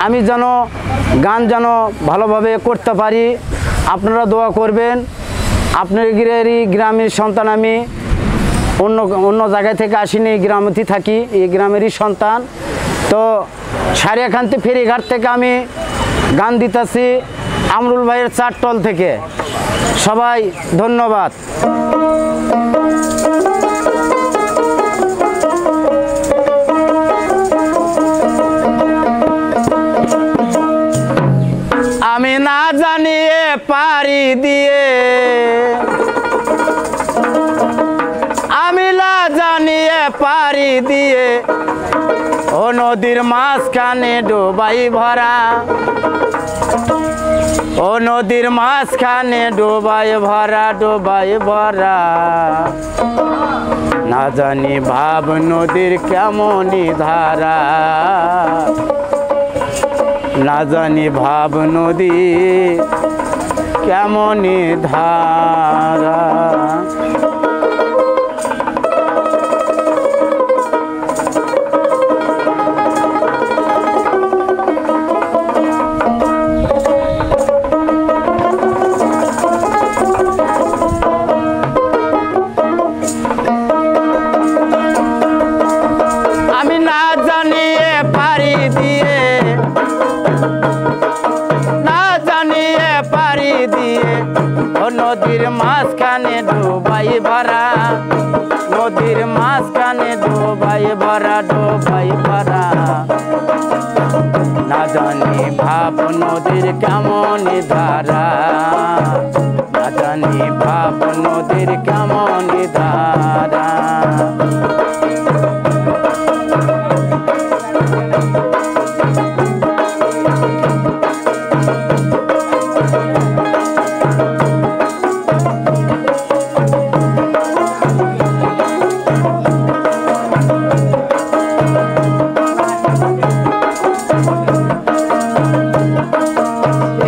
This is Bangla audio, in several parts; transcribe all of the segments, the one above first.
আমি যেন গান যেন ভালোভাবে করতে পারি। আপনারা দোয়া করবেন। আপনাদেরই গ্রামের সন্তান আমি, অন্য জায়গায় থেকে আসিনি, গ্রামেতেই থাকি, এই গ্রামেরই সন্তান। তো সারিয়াকান্তি ফেরিঘাট থেকে আমি গান দিতেছি আমরুল ভাইয়ের চারটল থেকে। সবাই ধন্যবাদ। আমি না জানিয়ে পারি দিয়ে, আমি না জানিয়ে পারি দিয়ে ও নদীর মাঝখানে ডোবাই ভরা, ও নদীর মাঝখানে ডোবাই ভরা, ডোবাই ভরা। না জানি ভাব নদীর কেমনই ধারা, না জানি ভাব নদী কেমনই ধারা। আমি না জানিয়ে পারি দিয়ে, না জানিয়ে পারি দিয়ে ও নদীর মাঝখানে ডোবাই ভরা, নদীর মাঝখানে ডোবাই ভরা, ডোবাই ভরা। না জানি ভাব নদীর কেমন ধারা, না জানি ভাব নদীর কেমন ধারা।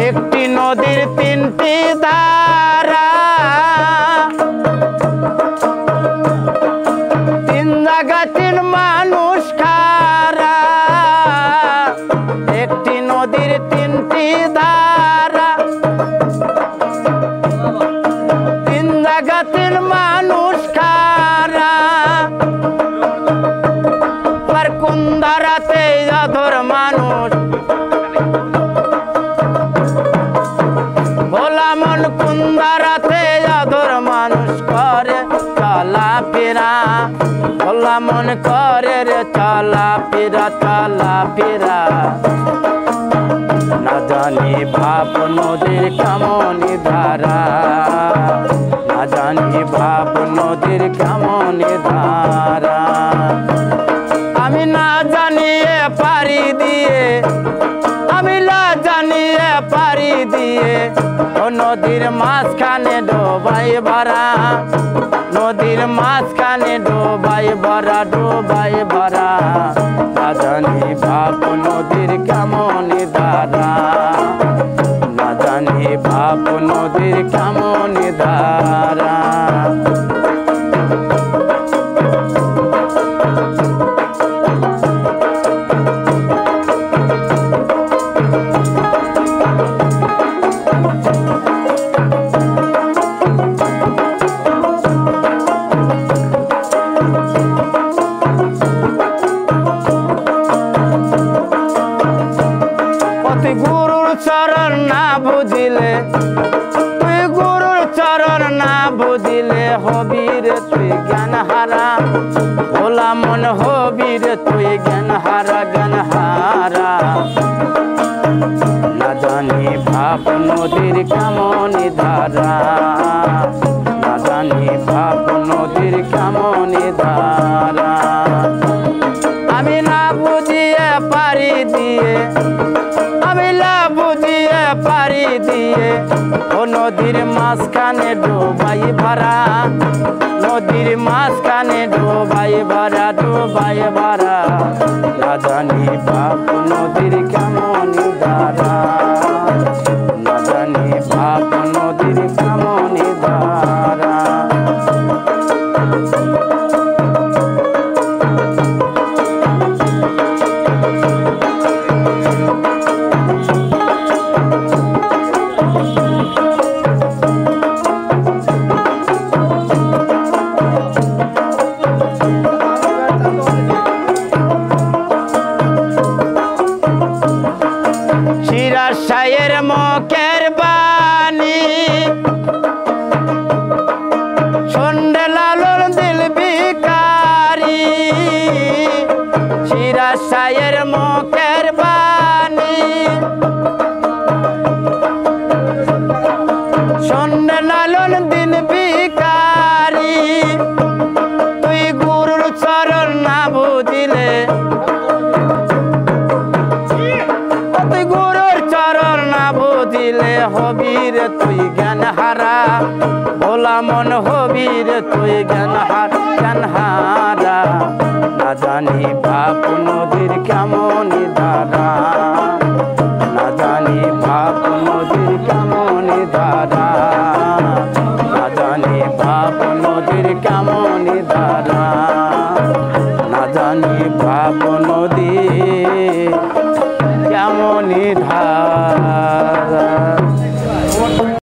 একটি নদীর তিনটি ধারা, তিন জায়গা তিন মানুষ খারা। একটি নদীর তিনটি ধারা, তিন জায়গা তিন মানুষ খারা। আর কোন ধারাতে অধর মানুষ, ভোলা মন কোন ধারাতে অধর মানুষ করে চলাফেরা, ভোলা মন করে রে চলাফেরা, চলাফেরা। না জানি ভাব নদীর কেমন ধারা, না জানি ভাব নদীর কেমন ধারা। আমি না জানিয়ে পারি দিয়ে, আমি না জানিয়ে পারি দিয়ে ও নদীর মাঝখানে ডোবাই ভরা, নদীর মাঝখানে ডোবাই ভরা, ডোবাই ভরা। না জানি ভাব নদীর কেমন ধারা, না জানি ভাব নদীর কেমন ধারা। তুই গুরুর চরণ না বুঝিলে, তুই গুরুর চরণ না বুঝিলে হবি রে তুই জ্ঞান হারা, ভোলা মন হবি রে তুই জ্ঞান হারা, জ্ঞান হারা। না জানি ভাব নদীর কেমন ধারা, না জানি ভাব নদীর কেমন ধারা। আমি না বুঝিয়ে পারি দিয়ে, আমি না বুঝিয়ে পারি দিয়ে ও নদীর মাঝখানে ডোবাই ভরা, নদীর মাঝখানে ডোবাই ভরা, ডোবাই ভরা। না জানি ভাব নদীর কেমন ধারা, না জানি ভাব নদীর কেমন ধারা। পীরাশায়ের মুখের বাণী শোনে লালন দিন ভিখারি তুই গুরুর চরণ না বুঝিলে তুই গুরুর চরণ না বুঝিলে হবি রে তুই জ্ঞান হারা ভোলা মন হবি রে তুই জ্ঞান হারা না জানি বাপ নদীর কেমন ধারা না জানি বাপ নদীর কেমন ধারা না জানি বাপ নদীর কেমন ধারা না জানি বাপ নদী কেমন ধারা